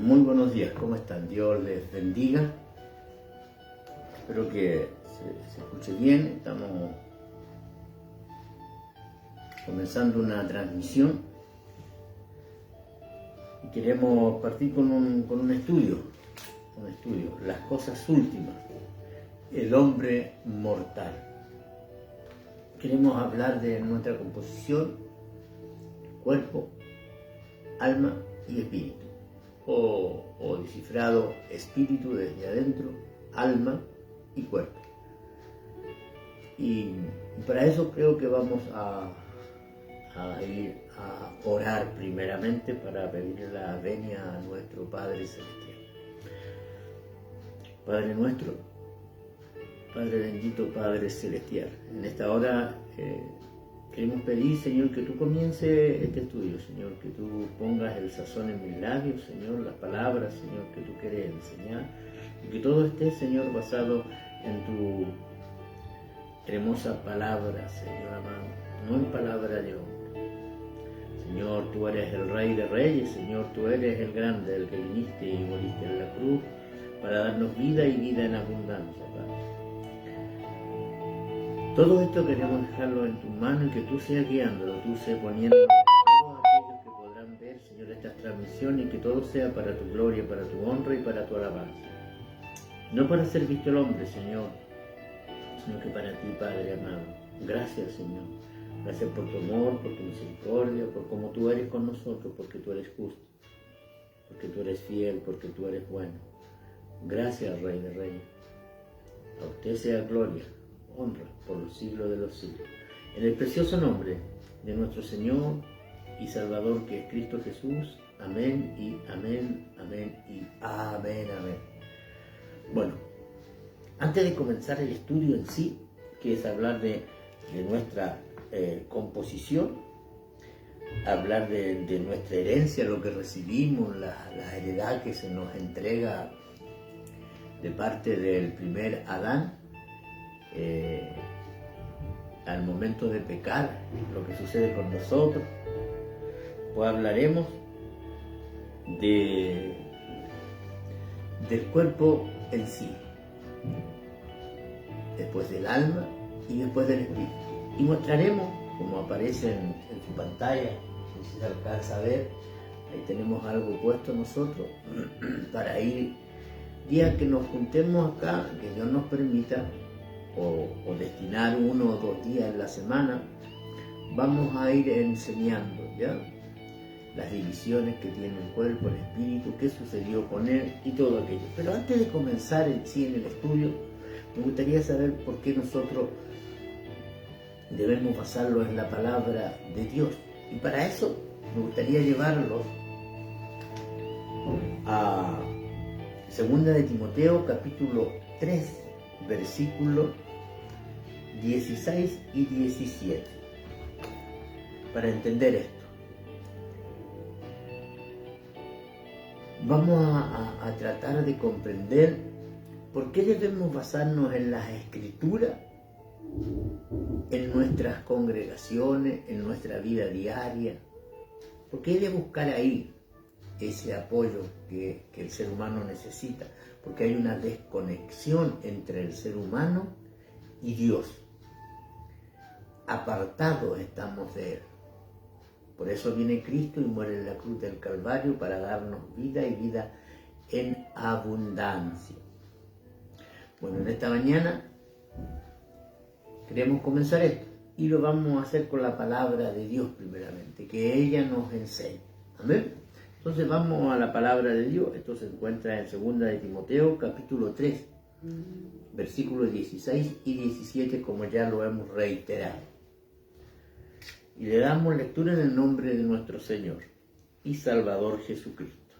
Muy buenos días, ¿cómo están? Dios les bendiga. Espero que se escuche bien. Estamos comenzando una transmisión y queremos partir con un estudio, las cosas últimas, el hombre mortal. Queremos hablar de nuestra composición, cuerpo, alma y espíritu, o descifrado espíritu desde adentro, alma y cuerpo. Y para eso creo que vamos a ir a orar primeramente para pedirle la venia a nuestro Padre Celestial. Padre nuestro, Padre bendito, Padre Celestial, en esta hora queremos pedir, Señor, que tú comiences este estudio, Señor, que tú pongas el sazón en mis labios, Señor, las palabras, Señor, que tú quieres enseñar, y que todo esté, Señor, basado en tu hermosa palabra, Señor amado, no en palabra de hombre. Señor, tú eres el Rey de Reyes, Señor, tú eres el grande, el que viniste y moriste en la cruz para darnos vida y vida en abundancia, Padre. Todo esto queremos dejarlo en tu mano y que tú seas guiándolo, tú seas poniendo a todos aquellos que podrán ver, Señor, estas transmisiones y que todo sea para tu gloria, para tu honra y para tu alabanza. No para ser visto el hombre, Señor, sino que para ti, Padre amado. Gracias, Señor. Gracias por tu amor, por tu misericordia, por cómo tú eres con nosotros, porque tú eres justo, porque tú eres fiel, porque tú eres bueno. Gracias, Rey de Reyes. A usted sea gloria, honra, por los siglos de los siglos. En el precioso nombre de nuestro Señor y Salvador, que es Cristo Jesús. Amén y amén, amén y amén, amén. Bueno, antes de comenzar el estudio en sí, que es hablar de nuestra composición, hablar de nuestra herencia, lo que recibimos, la heredad que se nos entrega de parte del primer Adán, al momento de pecar, lo que sucede con nosotros, pues hablaremos del cuerpo en sí, después del alma y después del espíritu. Y mostraremos, como aparece en su pantalla, si se alcanza a ver, ahí tenemos algo puesto nosotros, para ir, día que nos juntemos acá, que Dios nos permita, o destinar 1 o 2 días en la semana, vamos a ir enseñando, ¿ya?, las divisiones que tiene el cuerpo, el espíritu, qué sucedió con él y todo aquello. Pero antes de comenzar en sí en el estudio, me gustaría saber por qué nosotros debemos basarlo en la palabra de Dios. Y para eso me gustaría llevarlos a 2 de Timoteo, capítulo 3, versículos 16 y 17, para entender esto. Vamos a tratar de comprender por qué debemos basarnos en las Escrituras, en nuestras congregaciones, en nuestra vida diaria. ¿Por qué hay de buscar ahí ese apoyo que el ser humano necesita? Porque hay una desconexión entre el ser humano y Dios. Apartados estamos de Él. Por eso viene Cristo y muere en la cruz del Calvario para darnos vida y vida en abundancia. Bueno, en esta mañana queremos comenzar esto y lo vamos a hacer con la palabra de Dios primeramente, que ella nos enseñe. Amén. Entonces vamos a la palabra de Dios. Esto se encuentra en 2 de Timoteo, capítulo 3, versículos 16 y 17, como ya lo hemos reiterado. Y le damos lectura en el nombre de nuestro Señor y Salvador Jesucristo.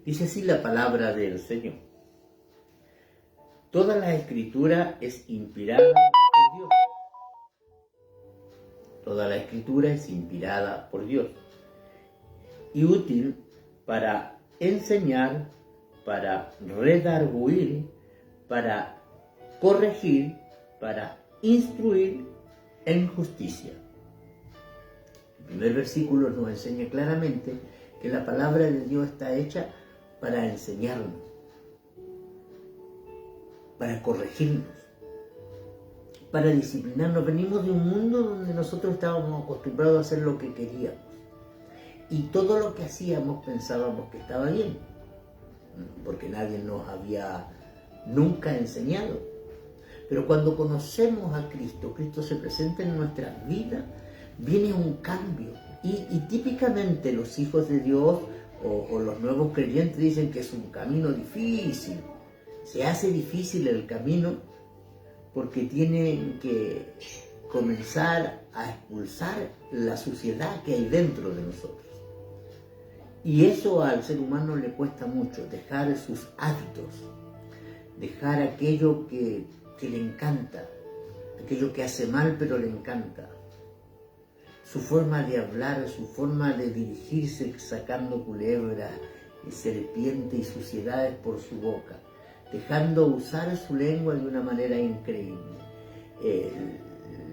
Dice así la palabra del Señor. Toda la Escritura es inspirada por Dios. Toda la Escritura es inspirada por Dios y útil para enseñar, para redarguir, para corregir, para instruir en justicia. El primer versículo nos enseña claramente que la palabra de Dios está hecha para enseñarnos, para corregirnos, para disciplinarnos. Venimos de un mundo donde nosotros estábamos acostumbrados a hacer lo que queríamos. Y todo lo que hacíamos pensábamos que estaba bien, porque nadie nos había nunca enseñado. Pero cuando conocemos a Cristo, Cristo se presenta en nuestras vidas, viene un cambio. Y típicamente los hijos de Dios o los nuevos creyentes dicen que es un camino difícil. Se hace difícil el camino porque tienen que comenzar a expulsar la suciedad que hay dentro de nosotros. Y eso al ser humano le cuesta mucho, dejar sus hábitos, dejar aquello que le encanta, aquello que hace mal pero le encanta. Su forma de hablar, su forma de dirigirse sacando culebras, serpientes y suciedades por su boca, dejando usar su lengua de una manera increíble.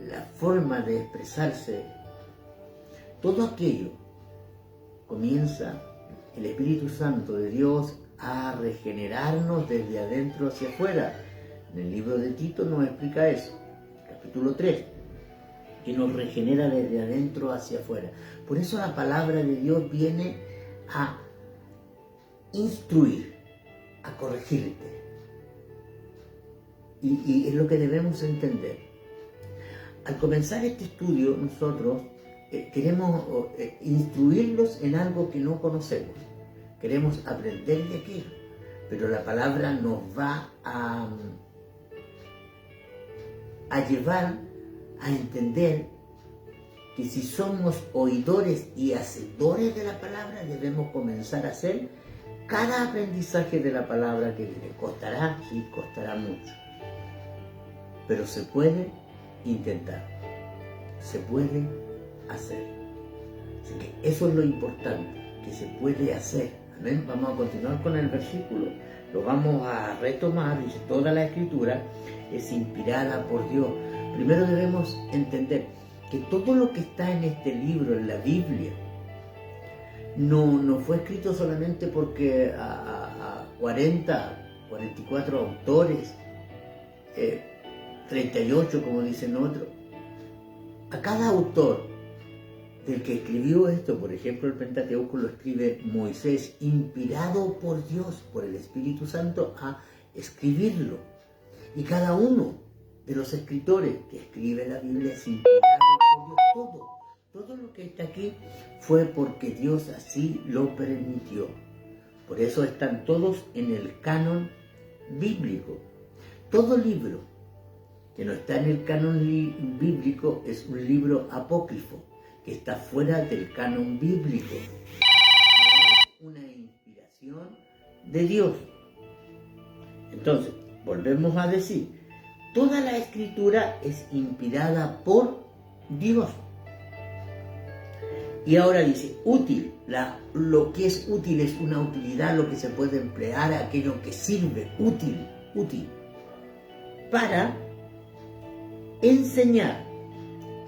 La forma de expresarse, todo aquello comienza el Espíritu Santo de Dios a regenerarnos desde adentro hacia afuera. En el libro de Tito nos explica eso, capítulo 3, que nos regenera desde adentro hacia afuera. Por eso la palabra de Dios viene a instruir, a corregirte. Y es lo que debemos entender. Al comenzar este estudio, nosotros queremos instruirlos en algo que no conocemos. Queremos aprender de aquello. Pero la palabra nos va a llevar a entender que si somos oidores y hacedores de la palabra, debemos comenzar a hacer cada aprendizaje de la palabra que viene. Costará, sí, costará mucho. Pero se puede intentar, se puede hacer. Así que eso es lo importante, que se puede hacer. Amén. Vamos a continuar con el versículo, lo vamos a retomar. Dice: toda la escritura es inspirada por Dios. Primero debemos entender que todo lo que está en este libro, en la Biblia, no fue escrito solamente porque a 44 autores, 38 como dicen otros. A cada autor del que escribió esto, por ejemplo el Pentateuco lo escribe Moisés, inspirado por Dios, por el Espíritu Santo, a escribirlo. Y cada uno de los escritores que escribe la Biblia es inspirado por Dios. Todo lo que está aquí fue porque Dios así lo permitió. Por eso están todos en el canon bíblico. Todo libro que no está en el canon bíblico es un libro apócrifo, que está fuera del canon bíblico. Es una inspiración de Dios. Entonces, volvemos a decir, toda la escritura es inspirada por Dios. Y ahora dice, útil. Lo que es útil es una utilidad, lo que se puede emplear, aquello que sirve, útil. Para enseñar.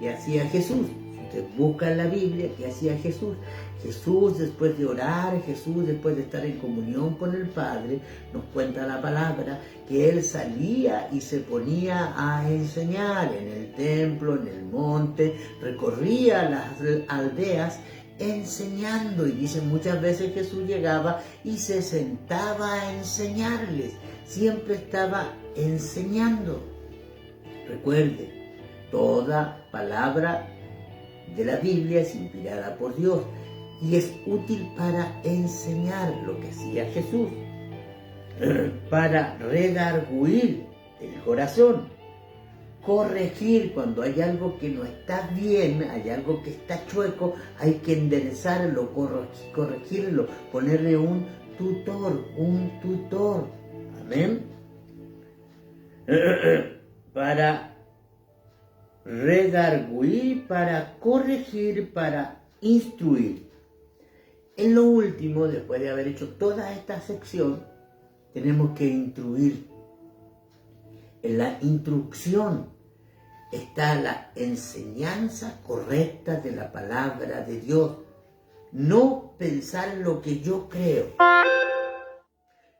¿Qué hacía Jesús? Si usted busca en la Biblia, ¿qué hacía Jesús? Jesús, después de orar, Jesús, después de estar en comunión con el Padre, nos cuenta la palabra que Él salía y se ponía a enseñar en el templo, en el monte, recorría las aldeas enseñando. Y dice, muchas veces Jesús llegaba y se sentaba a enseñarles. Siempre estaba enseñando. Recuerde, toda palabra de la Biblia es inspirada por Dios y es útil para enseñar, lo que hacía Jesús, para redarguir el corazón, corregir cuando hay algo que no está bien, hay algo que está chueco, hay que enderezarlo, corregirlo, ponerle un tutor. Amén. Para redarguir, para corregir, para instruir. En lo último, después de haber hecho toda esta sección, tenemos que instruir. En la instrucción está la enseñanza correcta de la palabra de Dios. No pensar lo que yo creo.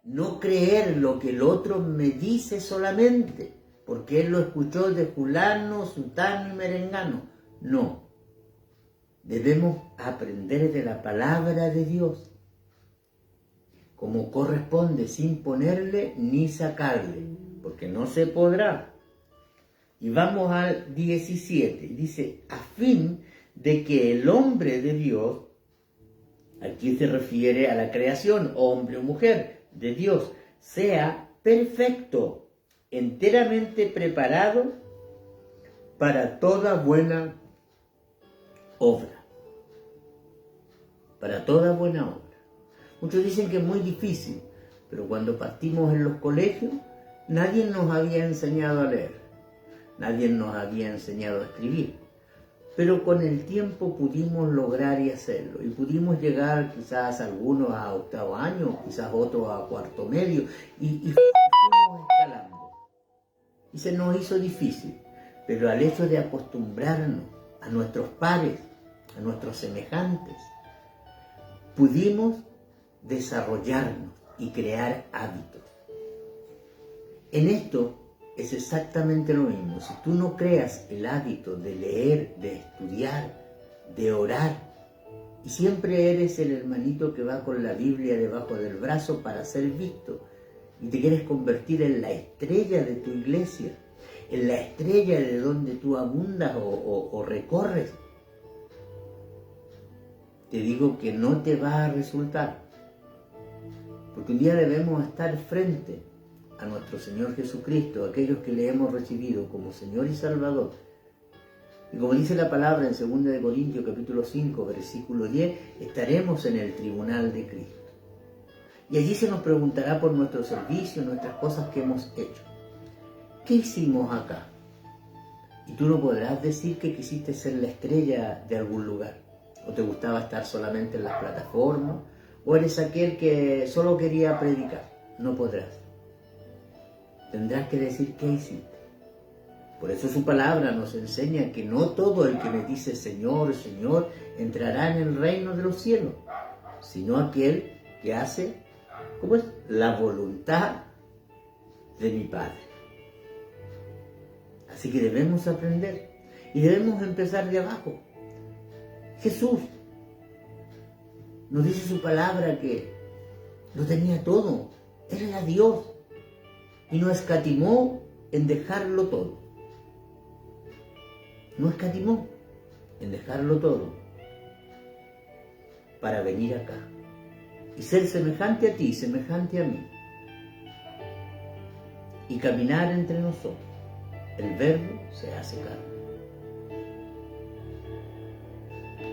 No creer lo que el otro me dice solamente, porque él lo escuchó de fulano, sutano y merengano. No. Debemos aprender de la palabra de Dios, como corresponde, sin ponerle ni sacarle, porque no se podrá. Y vamos al 17, dice, a fin de que el hombre de Dios, aquí se refiere a la creación, hombre o mujer de Dios, sea perfecto, enteramente preparado para toda buena obra. Para toda buena obra. Muchos dicen que es muy difícil, pero cuando partimos en los colegios, nadie nos había enseñado a leer, nadie nos había enseñado a escribir. Pero con el tiempo pudimos lograr y hacerlo. Y pudimos llegar quizás algunos a octavo año, quizás otros a cuarto medio. Y fuimos escalando. Y se nos hizo difícil. Pero al hecho de acostumbrarnos a nuestros pares, a nuestros semejantes, pudimos desarrollarnos y crear hábitos. En esto es exactamente lo mismo. Si tú no creas el hábito de leer, de estudiar, de orar, y siempre eres el hermanito que va con la Biblia debajo del brazo para ser visto, y te quieres convertir en la estrella de tu iglesia, en la estrella de donde tú abundas o recorres, te digo que no te va a resultar. Porque un día debemos estar frente a nuestro Señor Jesucristo, aquellos que le hemos recibido como Señor y Salvador. Y como dice la palabra en 2 Corintios capítulo 5, versículo 10, estaremos en el tribunal de Cristo. Y allí se nos preguntará por nuestro servicio, nuestras cosas que hemos hecho. ¿Qué hicimos acá? Y tú no podrás decir que quisiste ser la estrella de algún lugar, o te gustaba estar solamente en las plataformas, o eres aquel que solo quería predicar. No podrás. Tendrás que decir qué hiciste. Por eso su palabra nos enseña que no todo el que me dice Señor, Señor, entrará en el reino de los cielos, sino aquel que hace, ¿cómo es?, la voluntad de mi Padre. Así que debemos aprender y debemos empezar de abajo. Jesús nos dice su palabra que lo tenía todo. Él era Dios y no escatimó en dejarlo todo. No escatimó en dejarlo todo para venir acá y ser semejante a ti, semejante a mí, y caminar entre nosotros. El Verbo se hace carne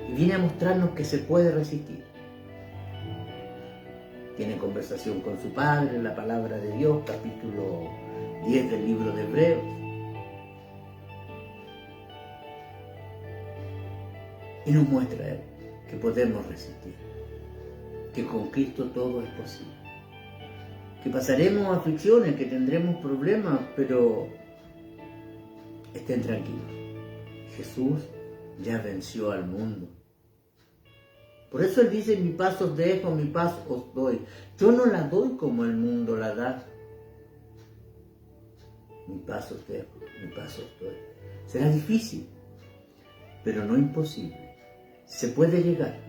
y viene a mostrarnos que se puede resistir. Tiene conversación con su Padre, la palabra de Dios, capítulo 10 del libro de Hebreos. Y nos muestra que podemos resistir, que con Cristo todo es posible, que pasaremos aflicciones, que tendremos problemas, pero estén tranquilos. Jesús ya venció al mundo. Por eso Él dice, mi paz os dejo, mi paz os doy. Yo no la doy como el mundo la da. Mi paz os dejo, mi paz os doy. Será difícil, pero no imposible. Se puede llegar.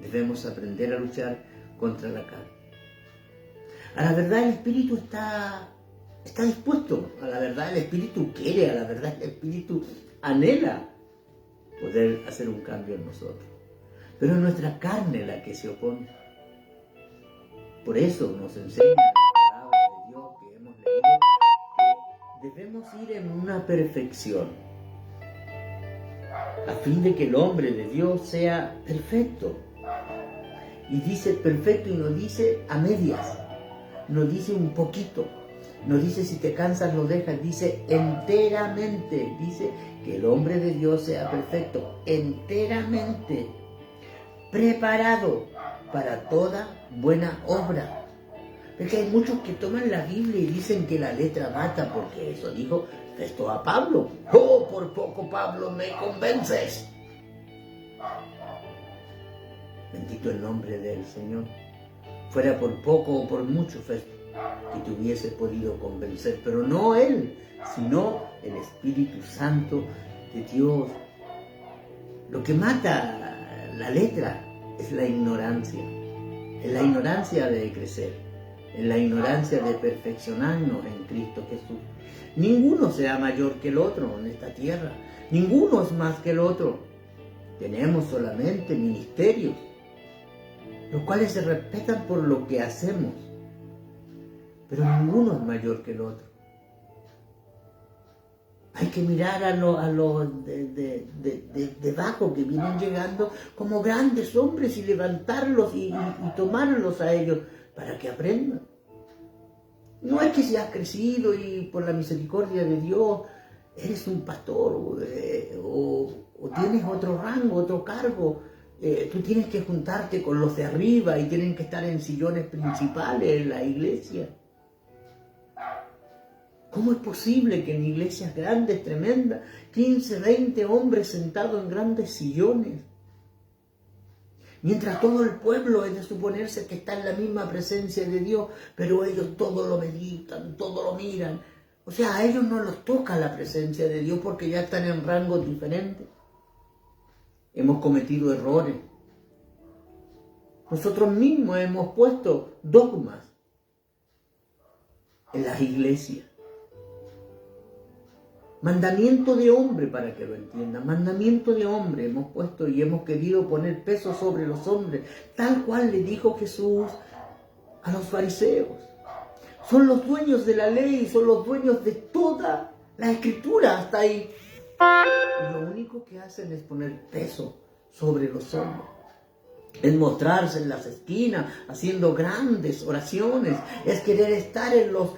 Debemos aprender a luchar contra la carne. A la verdad el Espíritu está dispuesto. A la verdad el Espíritu quiere. A la verdad el Espíritu anhela poder hacer un cambio en nosotros. Pero es nuestra carne la que se opone. Por eso nos enseña la palabra de Dios que hemos leído que debemos ir en una perfección, a fin de que el hombre de Dios sea perfecto. Y dice perfecto y no dice a medias, no dice un poquito, no dice si te cansas lo dejas, dice enteramente, dice que el hombre de Dios sea perfecto, enteramente preparado para toda buena obra. Porque hay muchos que toman la Biblia y dicen que la letra mata, porque eso dijo Festo a Pablo. ¡Oh, por poco, Pablo, me convences! Bendito el nombre del Señor. Fuera por poco o por mucho, que te hubiese podido convencer, pero no Él, sino el Espíritu Santo de Dios. Lo que mata la letra es la ignorancia de crecer, es la ignorancia de perfeccionarnos en Cristo Jesús. Ninguno será mayor que el otro en esta tierra, ninguno es más que el otro. Tenemos solamente ministerios, los cuales se respetan por lo que hacemos, pero ninguno es mayor que el otro. Hay que mirar a los debajo que vienen llegando como grandes hombres y levantarlos y tomarlos a ellos para que aprendan. No es que si has crecido y por la misericordia de Dios eres un pastor o tienes otro rango, otro cargo. Tú tienes que juntarte con los de arriba y tienen que estar en sillones principales en la iglesia. ¿Cómo es posible que en iglesias grandes, tremendas, 15, 20 hombres sentados en grandes sillones? Mientras todo el pueblo es de suponerse que está en la misma presencia de Dios, pero ellos todo lo meditan, todo lo miran. O sea, a ellos no los toca la presencia de Dios porque ya están en rangos diferentes. Hemos cometido errores. Nosotros mismos hemos puesto dogmas en las iglesias. Mandamiento de hombre, para que lo entiendan, mandamiento de hombre hemos puesto y hemos querido poner peso sobre los hombres, tal cual le dijo Jesús a los fariseos. Son los dueños de la ley, son los dueños de toda la escritura, hasta ahí. Y lo único que hacen es poner peso sobre los hombres. Es mostrarse en las esquinas haciendo grandes oraciones, es querer estar en los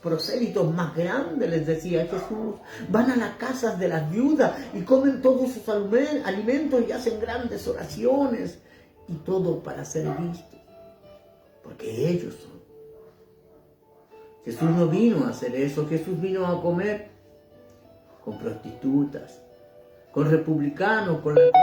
prosélitos más grandes, les decía Jesús. Van a las casas de las viudas y comen todos sus alimentos y hacen grandes oraciones, y todo para ser vistos, porque ellos son. Jesús no vino a hacer eso. Jesús vino a comer con prostitutas, con republicanos, con ladrones,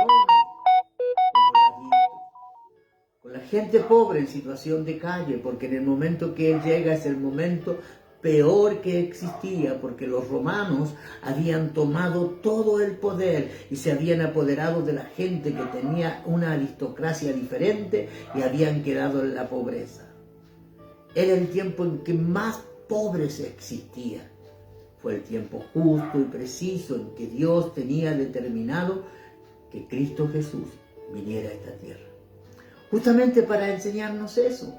con la gente pobre en situación de calle, porque en el momento que Él llega es el momento peor que existía, porque los romanos habían tomado todo el poder y se habían apoderado de la gente que tenía una aristocracia diferente y habían quedado en la pobreza. Era el tiempo en que más pobres existía. Fue el tiempo justo y preciso en que Dios tenía determinado que Cristo Jesús viniera a esta tierra. Justamente para enseñarnos eso,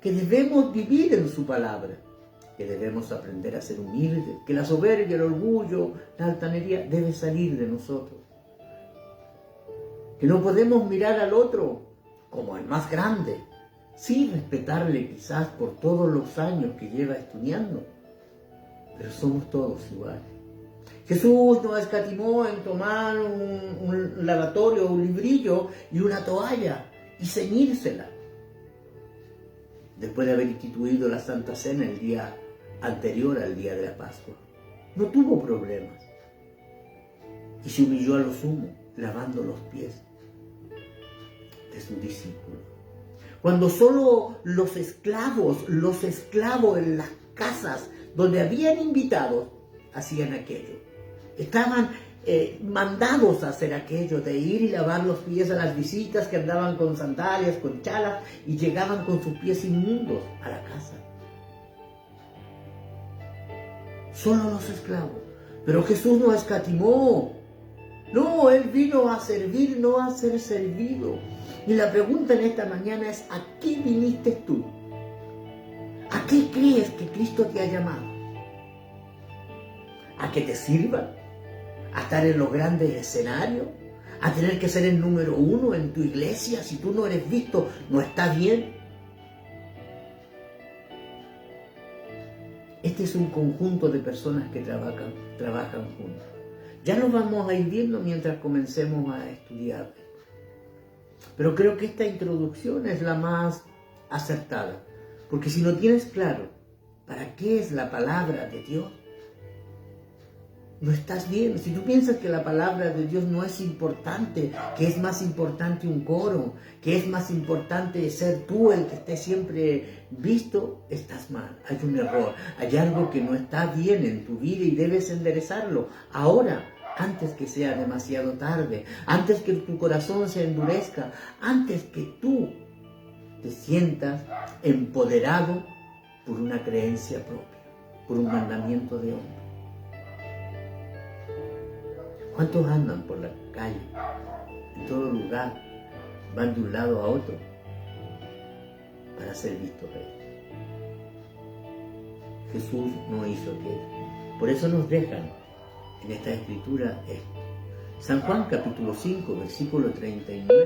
que debemos vivir en su palabra, que debemos aprender a ser humildes, que la soberbia, el orgullo, la altanería debe salir de nosotros. Que no podemos mirar al otro como el más grande, sí respetarle quizás por todos los años que lleva estudiando, pero somos todos iguales. Jesús no escatimó en tomar un lavatorio, un librillo y una toalla y ceñírsela. Después de haber instituido la Santa Cena el día anterior al día de la Pascua, no tuvo problemas y se humilló a lo sumo, lavando los pies de sus discípulos. Cuando solo los esclavos en las casas donde habían invitados hacían aquello. Estaban mandados a hacer aquello, de ir y lavar los pies a las visitas que andaban con sandalias, con chalas, y llegaban con sus pies inmundos a la casa. Solo los esclavos. Pero Jesús no escatimó. No, Él vino a servir, no a ser servido. Y la pregunta en esta mañana es: ¿a qué viniste tú? ¿A qué crees que Cristo te ha llamado? ¿A que te sirva? ¿A estar en los grandes escenarios? ¿A tener que ser el número uno en tu iglesia? Si tú no eres visto, no está bien. Este es un conjunto de personas que trabajan juntos. Ya nos vamos a ir viendo mientras comencemos a estudiar. Pero creo que esta introducción es la más acertada. Porque si no tienes claro para qué es la palabra de Dios, no estás bien. Si tú piensas que la palabra de Dios no es importante, que es más importante un coro, que es más importante ser tú el que esté siempre visto, estás mal. Hay un error, hay algo que no está bien en tu vida y debes enderezarlo ahora, antes que sea demasiado tarde, antes que tu corazón se endurezca, antes que tú te sientas empoderado por una creencia propia, por un mandamiento de hombre. ¿Cuántos andan por la calle, en todo lugar, van de un lado a otro para ser vistos reyes? Jesús no hizo aquello. Por eso nos dejan en esta escritura esto. San Juan capítulo 5, versículo 39 dice: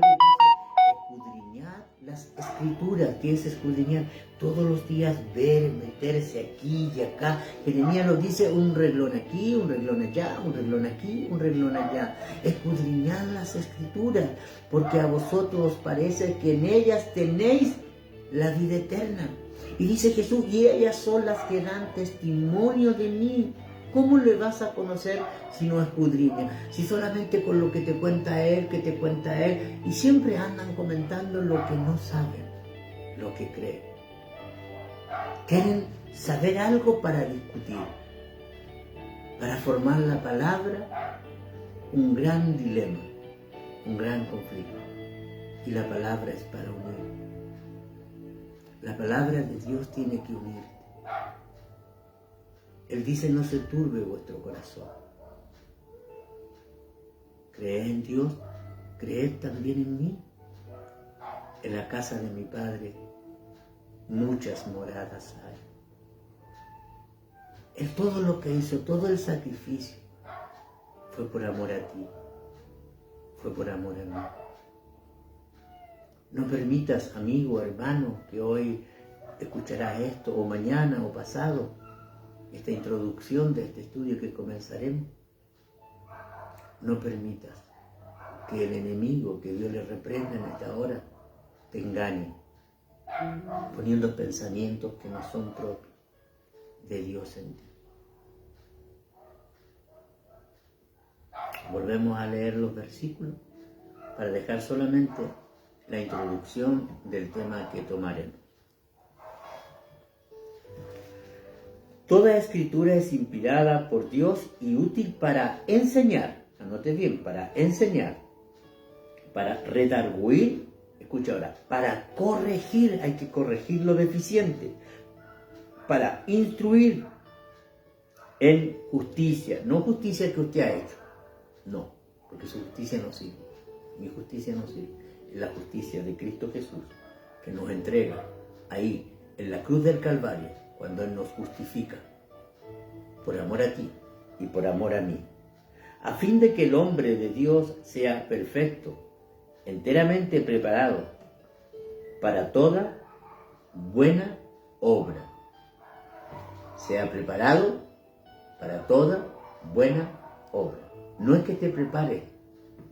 escudriñad las escrituras. ¿Qué es escudriñar? Todos los días ver, meterse aquí y acá. Jeremías nos dice: un renglón aquí, un renglón allá, un renglón aquí, un renglón allá. Escudriñad las escrituras, porque a vosotros os parece que en ellas tenéis la vida eterna. Y dice Jesús: y ellas son las que dan testimonio de mí. ¿Cómo le vas a conocer si no escudriña? Si solamente con lo que te cuenta él, y siempre andan comentando lo que no saben, lo que creen. Quieren saber algo para discutir, para formar la palabra, un gran dilema, un gran conflicto. Y la palabra es para unir. La palabra de Dios tiene que unirte. Él dice: no se turbe vuestro corazón. Creed en Dios, creed también en mí. En la casa de mi Padre muchas moradas hay. Él todo lo que hizo, todo el sacrificio, fue por amor a ti, fue por amor a mí. No permitas, amigo, hermano, que hoy escucharás esto, o mañana, o pasado, esta introducción de este estudio que comenzaremos. No permitas que el enemigo, que Dios le reprenda en esta hora, te engañe, poniendo pensamientos que no son propios de Dios en ti. Volvemos a leer los versículos para dejar solamente la introducción del tema que tomaremos. Toda escritura es inspirada por Dios y útil para enseñar, anote bien, para enseñar, para redarguir, escucha ahora, para corregir, hay que corregir lo deficiente, para instruir en justicia, no justicia que usted ha hecho, no, porque su justicia no sirve, mi justicia no sirve, es la justicia de Cristo Jesús, que nos entrega ahí, en la cruz del Calvario, cuando Él nos justifica, por amor a ti y por amor a mí, a fin de que el hombre de Dios sea perfecto, enteramente preparado para toda buena obra. Sea preparado para toda buena obra. No es que te prepares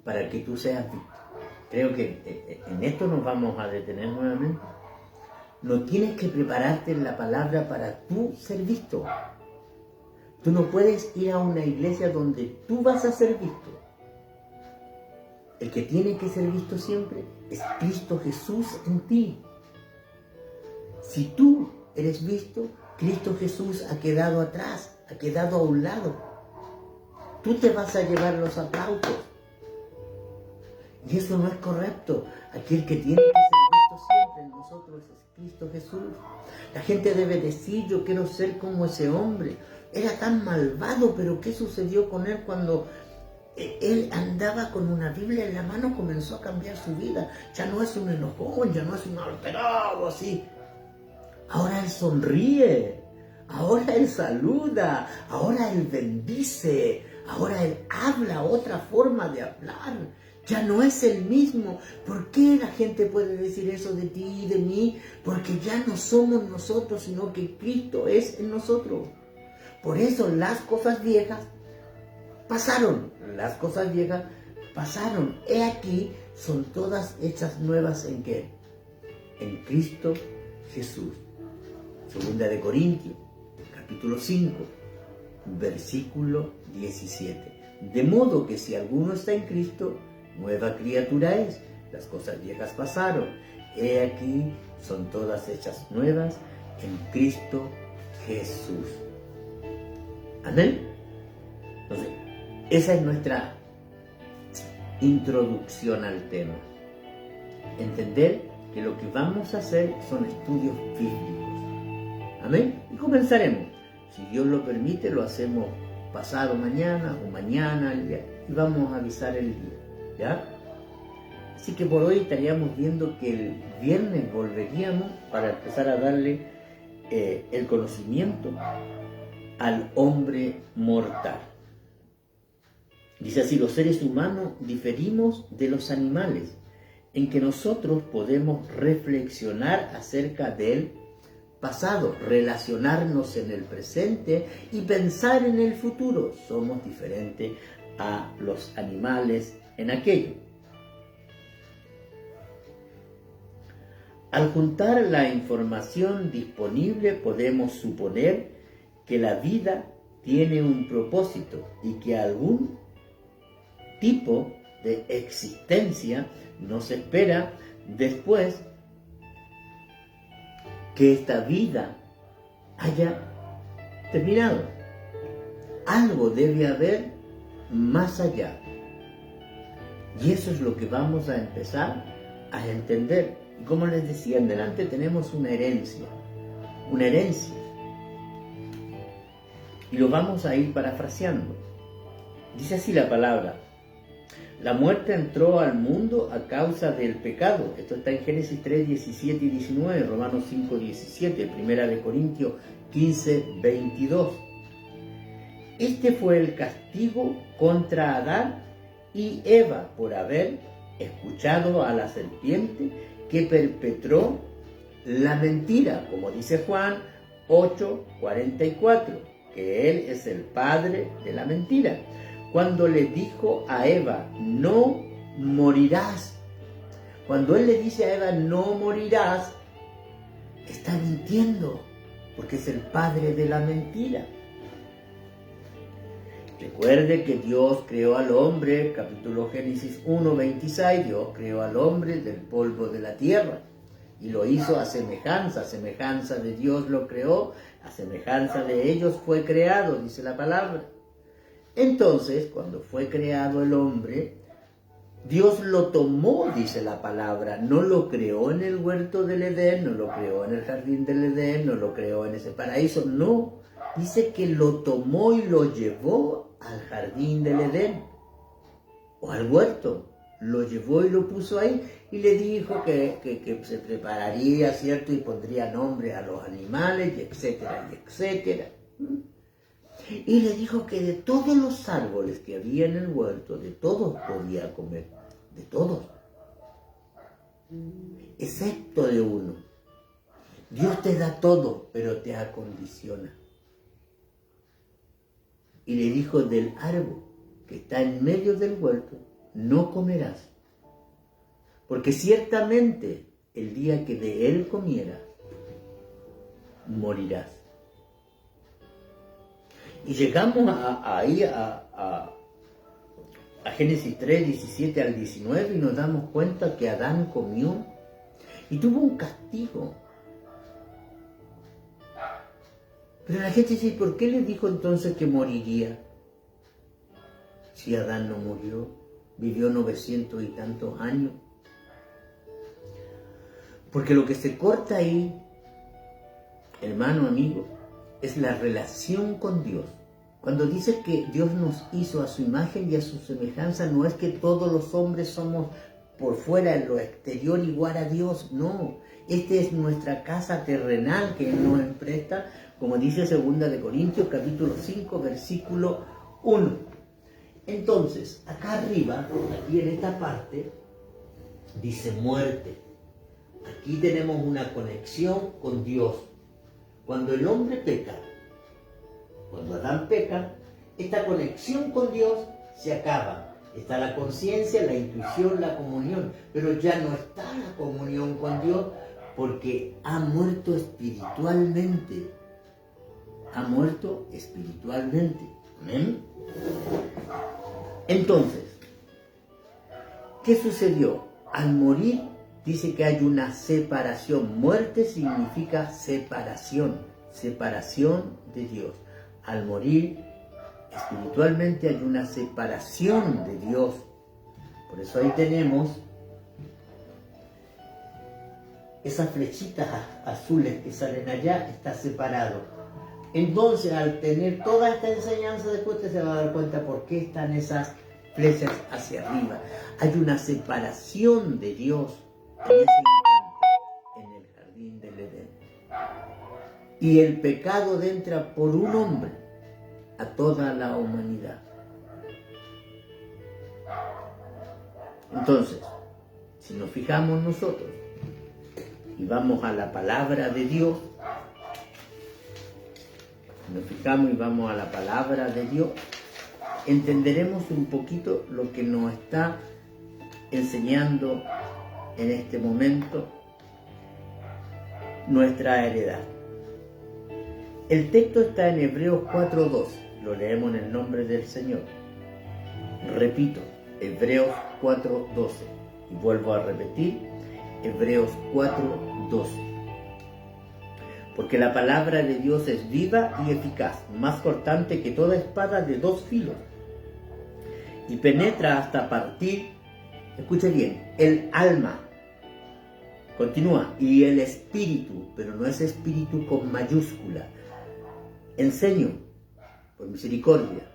para que tú seas visto. Creo que en esto nos vamos a detener nuevamente. No tienes que prepararte en la palabra para tú ser visto. Tú no puedes ir a una iglesia donde tú vas a ser visto. El que tiene que ser visto siempre es Cristo Jesús en ti. Si tú eres visto, Cristo Jesús ha quedado atrás, ha quedado a un lado. Tú te vas a llevar los aplausos. Y eso no es correcto. Aquel que tiene que ser visto siempre en nosotros es Cristo Jesús. La gente debe decir: yo quiero ser como ese hombre. Era tan malvado, pero ¿qué sucedió con él cuando él andaba con una Biblia en la mano? Comenzó a cambiar su vida. Ya no es un enojón, ya no es un alterado así. Ahora él sonríe, ahora él saluda, ahora él bendice, ahora él habla otra forma de hablar. Ya no es el mismo. ¿Por qué la gente puede decir eso de ti y de mí? Porque ya no somos nosotros, sino que Cristo es en nosotros. Por eso las cosas viejas pasaron. Las cosas viejas pasaron. He aquí, son todas hechas nuevas ¿en qué? En Cristo Jesús. Segunda de Corintios, capítulo 5, versículo 17. De modo que si alguno está en Cristo, nueva criatura es. Las cosas viejas pasaron. He aquí, son todas hechas nuevas en Cristo Jesús. Amén. Entonces, esa es nuestra introducción al tema. Entender que lo que vamos a hacer son estudios bíblicos. Amén. Y comenzaremos. Si Dios lo permite, lo hacemos pasado mañana o mañana y vamos a avisar el día. ¿Ya? Así que por hoy estaríamos viendo que el viernes volveríamos para empezar a darle el conocimiento al hombre mortal. Dice así: los seres humanos diferimos de los animales en que nosotros podemos reflexionar acerca del pasado, relacionarnos en el presente y pensar en el futuro. Somos diferentes a los animales en aquello. Al juntar la información disponible podemos suponer que la vida tiene un propósito y que algún tipo de existencia nos espera después que esta vida haya terminado. Algo debe haber más allá. Y eso es lo que vamos a empezar a entender. Y como les decía en delante, tenemos una herencia. Una herencia. Y lo vamos a ir parafraseando. Dice así la palabra: la muerte entró al mundo a causa del pecado. Esto está en Génesis 3, 17 y 19, Romanos 5, 17, 1 Corintios 15, 22. Este fue el castigo contra Adán y Eva por haber escuchado a la serpiente que perpetró la mentira, como dice Juan 8, 44, que él es el padre de la mentira. Cuando le dijo a Eva, no morirás. Cuando él le dice a Eva, no morirás, está mintiendo, porque es el padre de la mentira. Recuerde que Dios creó al hombre, capítulo Génesis 1, 26, Dios creó al hombre del polvo de la tierra y lo hizo a semejanza de Dios lo creó, a semejanza de ellos fue creado, dice la palabra. Entonces, cuando fue creado el hombre, Dios lo tomó, dice la palabra, no lo creó en el huerto del Edén, no lo creó en el jardín del Edén, no lo creó en ese paraíso, no. Dice que lo tomó y lo llevó al jardín del Edén, o al huerto, lo llevó y lo puso ahí, y le dijo que se prepararía, ¿cierto? Y pondría nombre a los animales, y etcétera, y etcétera. Y le dijo que de todos los árboles que había en el huerto, de todos podía comer, de todos, excepto de uno. Dios te da todo, pero te acondiciona. Y le dijo, del árbol que está en medio del huerto, no comerás, porque ciertamente el día que de él comieras, morirás. Y llegamos ahí a Génesis 3, 17 al 19 y nos damos cuenta que Adán comió y tuvo un castigo. Pero la gente dice, ¿por qué le dijo entonces que moriría? Si Adán no murió, vivió 900 y tantos años. Porque lo que se corta ahí, hermano, amigo, es la relación con Dios. Cuando dice que Dios nos hizo a su imagen y a su semejanza, no es que todos los hombres somos por fuera, en lo exterior, igual a Dios. No, esta es nuestra casa terrenal que Él nos empresta, como dice 2 Corintios, capítulo 5, versículo 1. Entonces, acá arriba, aquí en esta parte, dice muerte. Aquí tenemos una conexión con Dios. Cuando el hombre peca, cuando Adán peca, esta conexión con Dios se acaba. Está la conciencia, la intuición, la comunión, pero ya no está la comunión con Dios porque ha muerto espiritualmente. ha muerto espiritualmente. ¿Amén? Entonces, ¿qué sucedió? Al morir, dice que hay una separación. Muerte significa separación, separación de Dios. Al morir, espiritualmente hay una separación de Dios. Por eso ahí tenemos esas flechitas azules que salen allá, está separado. Entonces, al tener toda esta enseñanza, después usted se va a dar cuenta por qué están esas flechas hacia arriba. Hay una separación de Dios en ese instante, en el jardín del Edén. Y el pecado entra por un hombre a toda la humanidad. Entonces, si nos fijamos nosotros y vamos a la palabra de Dios, nos fijamos y vamos a la palabra de Dios, entenderemos un poquito lo que nos está enseñando en este momento nuestra heredad. El texto está en Hebreos 4:12, lo leemos en el nombre del Señor. Repito, Hebreos 4:12, y vuelvo a repetir, Hebreos 4:12. Porque la palabra de Dios es viva y eficaz, más cortante que toda espada de dos filos, y penetra hasta partir, escuche bien, el alma. Continúa, y el espíritu, pero no es espíritu con mayúscula. Enseño, por misericordia.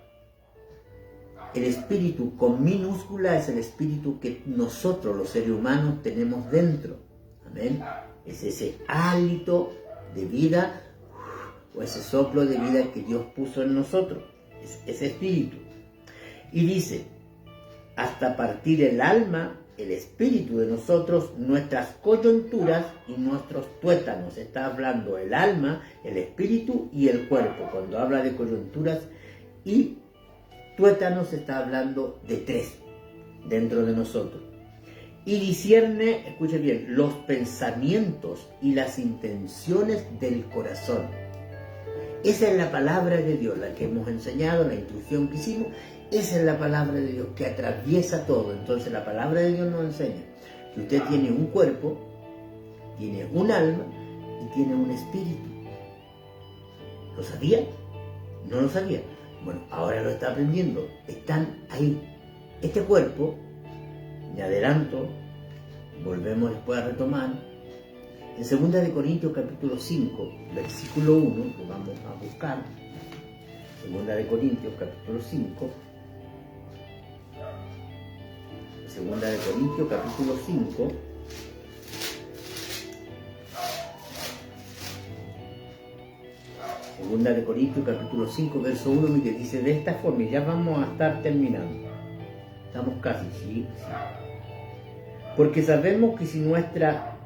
El espíritu con minúscula es el espíritu que nosotros, los seres humanos, tenemos dentro. Amén. Es ese hálito de vida o ese soplo de vida que Dios puso en nosotros. Es ese espíritu. Y dice, hasta partir el alma, el espíritu de nosotros, nuestras coyunturas y nuestros tuétanos. Está hablando el alma, el espíritu y el cuerpo. Cuando habla de coyunturas y tuétanos, está hablando de tres dentro de nosotros. Y discierne, escuche bien, los pensamientos y las intenciones del corazón. Esa es la palabra de Dios, la que hemos enseñado, la instrucción que hicimos. Esa es la palabra de Dios que atraviesa todo. Entonces la palabra de Dios nos enseña que usted tiene un cuerpo, tiene un alma y tiene un espíritu. ¿Lo sabía? No lo sabía. Bueno, ahora lo está aprendiendo. Están ahí. Este cuerpo, me adelanto, volvemos después a retomar. En 2 Corintios capítulo 5, versículo 1, que vamos a buscar. 2 Corintios capítulo 5. 2 Corintios capítulo 5. Segunda de Corintios capítulo 5, verso 1, que dice de esta forma, y ya vamos a estar terminando. Estamos casi, sí. Porque sabemos que si nuestra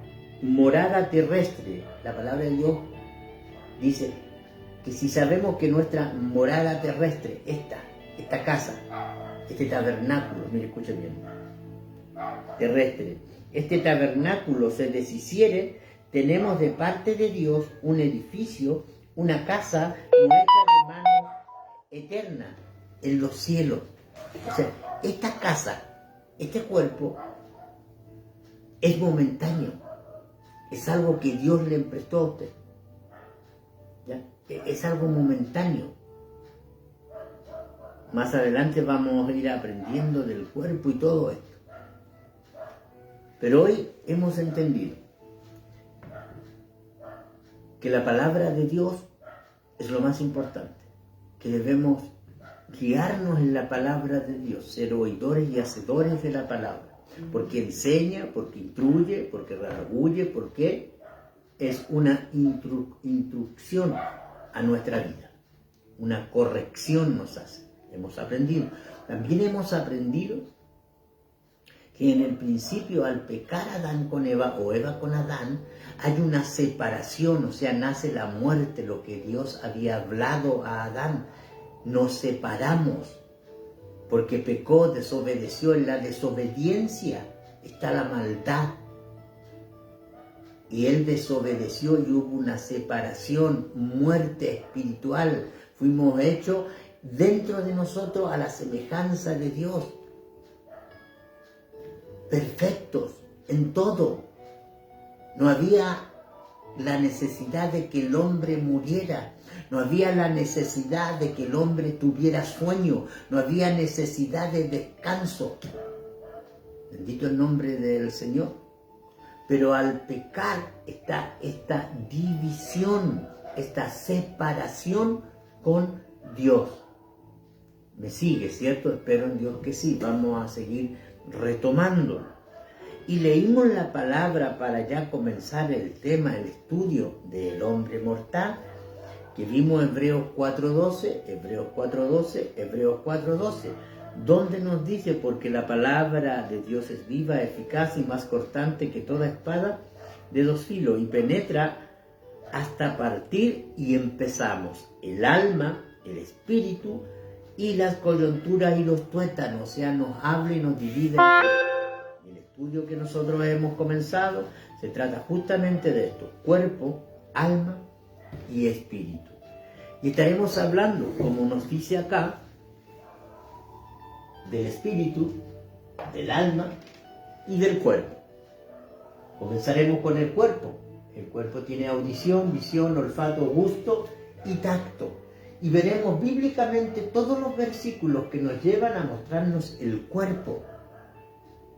morada terrestre, la palabra de Dios dice que si sabemos que nuestra morada terrestre, esta casa, este tabernáculo, mire, escuchen bien, terrestre, este tabernáculo se deshiciere, tenemos de parte de Dios un edificio, una casa no hecha de mano eterna en los cielos. O sea, esta casa, este cuerpo, es momentáneo. Es algo que Dios le prestó a usted. ¿Ya? Es algo momentáneo. Más adelante vamos a ir aprendiendo del cuerpo y todo esto. Pero hoy hemos entendido que la palabra de Dios es lo más importante, que debemos guiarnos en la palabra de Dios, ser oidores y hacedores de la palabra, porque enseña, porque instruye, porque redarguye, porque es una instrucción a nuestra vida, una corrección nos hace. Hemos aprendido. También hemos aprendido que en el principio, al pecar Adán con Eva o Eva con Adán, hay una separación, o sea, nace la muerte, lo que Dios había hablado a Adán. Nos separamos porque pecó, desobedeció. En la desobediencia está la maldad. Y él desobedeció y hubo una separación, muerte espiritual. Fuimos hechos dentro de nosotros a la semejanza de Dios. Perfectos en todo. No había la necesidad de que el hombre muriera. No había la necesidad de que el hombre tuviera sueño. No había necesidad de descanso. Bendito el nombre del Señor. Pero al pecar está esta división, esta separación con Dios. ¿Me sigue, cierto? Espero en Dios que sí. Vamos a seguir retomando. Y leímos la palabra para ya comenzar el tema, el estudio del hombre mortal, que vimos Hebreos 4.12, Hebreos 4.12, Hebreos 4.12, donde nos dice, porque la palabra de Dios es viva, eficaz y más cortante que toda espada de dos filos, y penetra hasta partir, y empezamos, el alma, el espíritu, y las coyunturas y los tuétanos, o sea, nos habla y nos divide. El estudio que nosotros hemos comenzado se trata justamente de esto, cuerpo, alma y espíritu. Y estaremos hablando, como nos dice acá, del espíritu, del alma y del cuerpo. Comenzaremos con el cuerpo. El cuerpo tiene audición, visión, olfato, gusto y tacto. Y veremos bíblicamente todos los versículos que nos llevan a mostrarnos el cuerpo.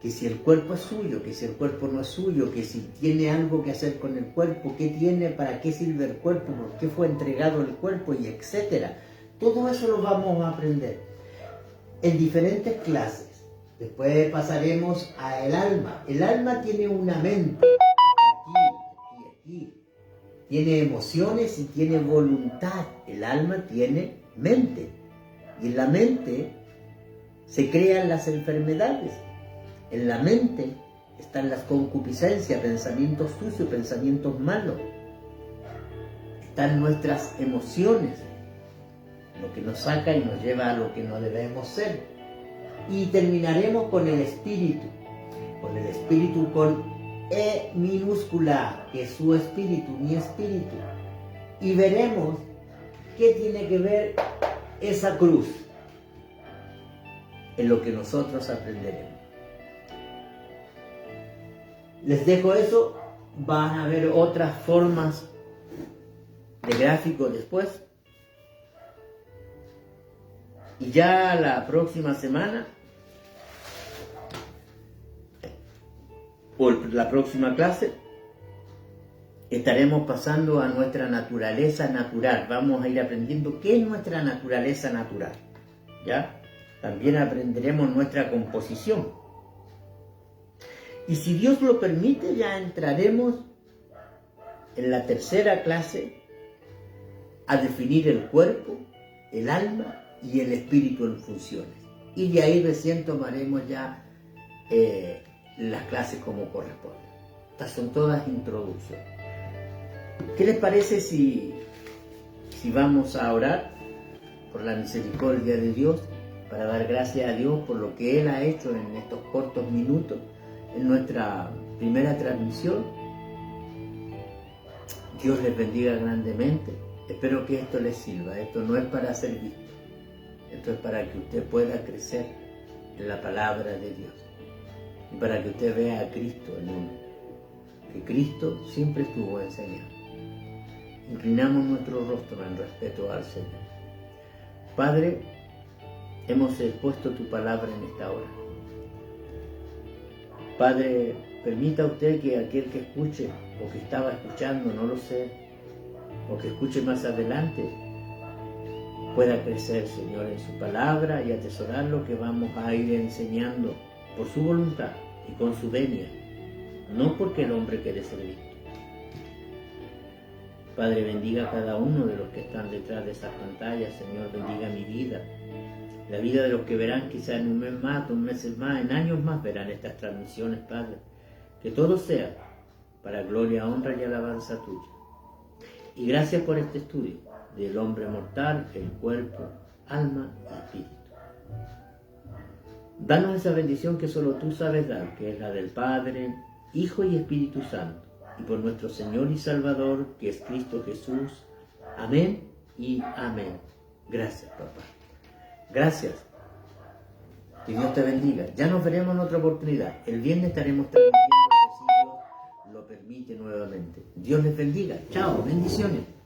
Que si el cuerpo es suyo, que si el cuerpo no es suyo, que si tiene algo que hacer con el cuerpo, qué tiene, para qué sirve el cuerpo, por qué fue entregado el cuerpo, y etcétera. Todo eso lo vamos a aprender en diferentes clases. Después pasaremos al alma. El alma tiene una mente, aquí. Tiene emociones y tiene voluntad. El alma tiene mente. Y en la mente se crean las enfermedades. En la mente están las concupiscencias, pensamientos sucios, pensamientos malos. Están nuestras emociones, lo que nos saca y nos lleva a lo que no debemos ser. Y terminaremos con el espíritu. Con E minúscula, que es su espíritu, mi espíritu. Y veremos qué tiene que ver esa cruz en lo que nosotros aprenderemos. Les dejo eso, van a ver otras formas de gráfico después. Y ya la próxima semana, o la próxima clase, estaremos pasando a nuestra naturaleza natural. Vamos a ir aprendiendo qué es nuestra naturaleza natural. ¿Ya? También aprenderemos nuestra composición. Y si Dios lo permite, ya entraremos en la tercera clase a definir el cuerpo, el alma y el espíritu en funciones. Y de ahí recién tomaremos ya las clases como corresponde. Estas son todas introducciones. ¿Qué les parece si vamos a orar por la misericordia de Dios, para dar gracias a Dios por lo que Él ha hecho en estos cortos minutos, en nuestra primera transmisión? Dios les bendiga grandemente. Espero que esto les sirva. Esto no es para ser visto. Esto es para que usted pueda crecer en la palabra de Dios. Y para que usted vea a Cristo en uno. Que Cristo siempre estuvo enseñando. Inclinamos nuestro rostro en respeto al Señor. Padre, hemos expuesto tu palabra en esta hora. Padre, permita usted que aquel que escuche, o que estaba escuchando, no lo sé, o que escuche más adelante, pueda crecer, Señor, en su palabra y atesorar lo que vamos a ir enseñando por su voluntad y con su venia, no porque el hombre quiere ser visto. Padre, bendiga a cada uno de los que están detrás de esas pantallas, Señor, bendiga mi vida, la vida de los que verán quizá en un mes más, 2 meses más, en años más verán estas transmisiones, Padre. Que todo sea para gloria, honra y alabanza tuya. Y gracias por este estudio del hombre mortal, el cuerpo, alma y espíritu. Danos esa bendición que solo tú sabes dar, que es la del Padre, Hijo y Espíritu Santo, y por nuestro Señor y Salvador, que es Cristo Jesús. Amén y amén. Gracias, papá. Gracias. Que Dios te bendiga. Ya nos veremos en otra oportunidad. El viernes estaremos transmitiendo, si Dios lo permite, nuevamente. Dios les bendiga. Chao, bendiciones.